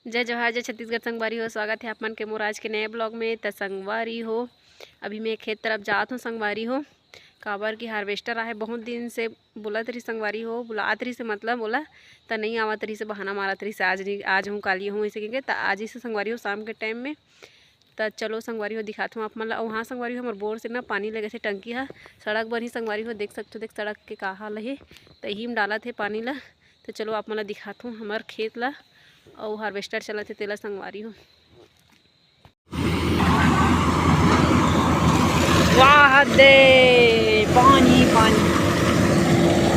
जय जवाहर जय छत्तीसगढ़ संगवारी हो। स्वागत है आप मन के मोर आज के नए ब्लॉग में। त संगवारी हो अभी मैं खेत तरफ जात हूँ संगवारी हो, काबर की हार्वेस्टर आहे। बहुत दिन से बोलत रही संगवारी हो, बुलात रही से मतलब बोला त नहीं आवत रही से बहाना मारत रही से आज नहीं आज हूँ काली हूँ ऐसे कहेंगे। त आज ही से संगवारी हो शाम के टाइम में त चलो संगवारी हो दिखाता हूँ आप मन ला। वहाँ संगवारी हो हमारे बोर से ना पानी लगे से टंकी है सड़क बनी संगवारी हो, देख सकते हो। देख सड़क के का हाल है त यही में डालत है पानी ला। तो चलो आप मन ला दिखाता हूँ हमार खेत ला और हार्वेस्टर चलत है तेला संगवारी हो। वाह दे पानी पानी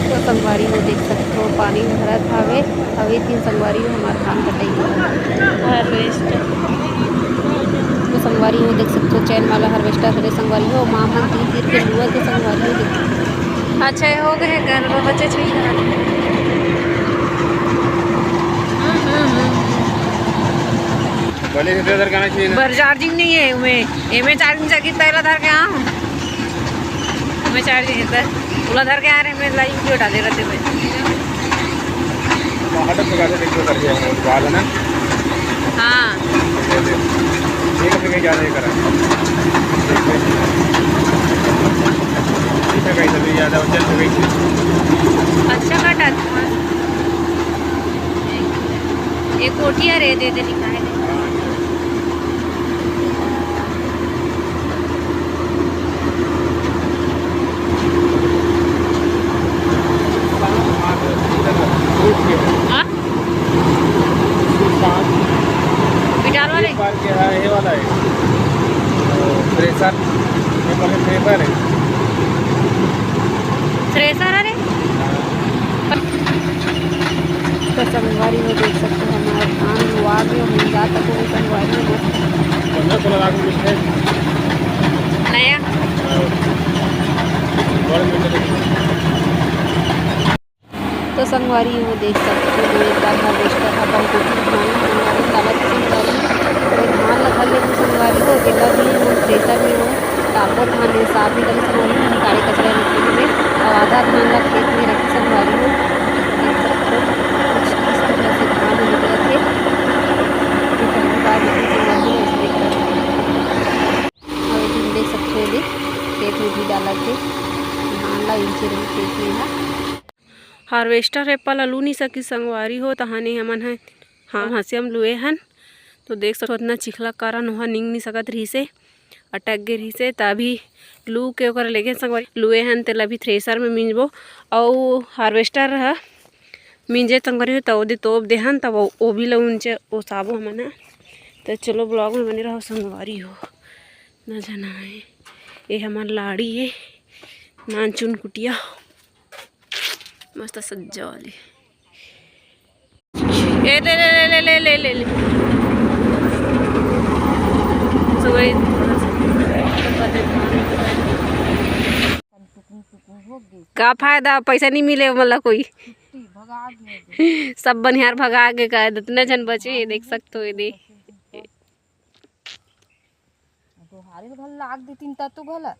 तो संगवारी हो देख सकते हो पानी भरत हवे। अभी तीन संगवारी हो हमार धान कटाई हार्वेस्टर तो संगवारी हो देख सकते हो। चैन वाला हार्वेस्टर हरे संगवारी हो। माँ मन तीर तीर के लुआ के संगवारी हो देख। अच्छा हो गए घर बच्चे छुई बर चार्जिंग नहीं है उमें एमे चार्जिंग चाहिए पहला धर के आऊँ मैं चार्जिंग है पूरा धर के आ रहे मैं लाइव वीडियो डाले रहते मैं हाँ अच्छा कटा एक कोठी है रे दे दे लिखा है। पिटार वाले ये वाला है थ्रेसर है थ्रेसर अरे तो संगवारी में देख सकते हो हमारा धान हुआ भी और मिल जाता तो संगवारी में 15-16 लाख रुपये नया तो संगवारी वो देख सकते हो एक बार हार्वेस्टर अपन को धान लगा ले संगवारी हो केला भी वो थ्रेसर में हो टापो धान है साफ भी करी संगवारी हो निकाले कचरा निकले में और आधा धान ला खेत में रखी संगवारी हो देख सकते हो कुछ इस तरह से धान निकले थे और देख सकते हो खेत में भी डाला थे धान ला इंचे रही खेत में है। हार्वेस्टर है पल लू नहीं सकी संगवारी हो तहाने हमन है हाँ हंसियम लुए हन तो देख सकते इतना चिखला कारण वहाँ निंग नहीं सकत रही से अटक गए रही से तभी लू के ओकर लेके संगवारी लुए हन तेला भी थ्रेसर में मिंजबो और हार्वेस्टर है मिंजे संगवारी हो तो दे तोप दे हन तब वो भी लउनचे ओसाबो हमन। तो चलो ब्लॉग में बने रहो संगवारी हो न जाना है ये हमार लाड़ी है नान चुन कुटिया मस्त सज्जा वाली ए ले ले ले ले ले ले ले का फायदा पैसा नहीं मिले मतलब कोई सब बनिहार भगा के का इतने जन बचे देख सकते हो ये दे दोहारे भल लाग देतीन त तो भला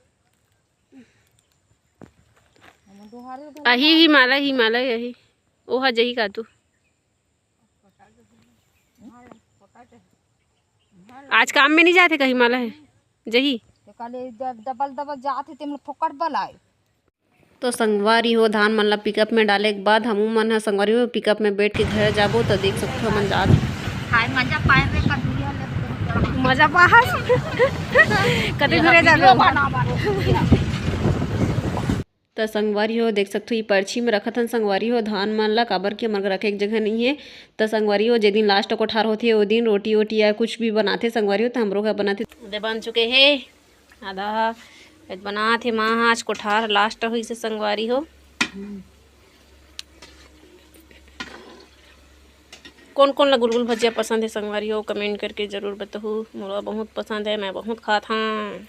अही हिमालय यही ओहा जही का तू आज काम में नहीं जाते कहीं हिमालय जही डबल डबल जाते ते फोकट बलाए। तो संगवारी हो धान मन ला पिकअप में डाले के बाद हमू मन ह संगवारी हो पिकअप में बैठ के घर जाबो तो देख सकते हो मन जात हाय मजा पाए में कदुरिया ले मजा पास कते घरे जाबो तो संगवारी हो देख सकते हो ये पर्ची में रखत हन संगवारी हो धान मन ला काबर के हमर रखे एक जगह नहीं है। तो संगवारी हो जे दिन लास्ट कोठार होती है वो दिन रोटी वोटी या कुछ भी बनाते संगवारी हो तो हम लोग बनाते दे बन चुके हैं आधा बनाते माँ आज कोठार लास्ट हुई से संगवारी हो। कौन कौन ला गुलगुल भजिया पसंद है संगवारी हो कमेंट करके ज़रूर बताओ। मोला बहुत पसंद है मैं बहुत खाता हूँ।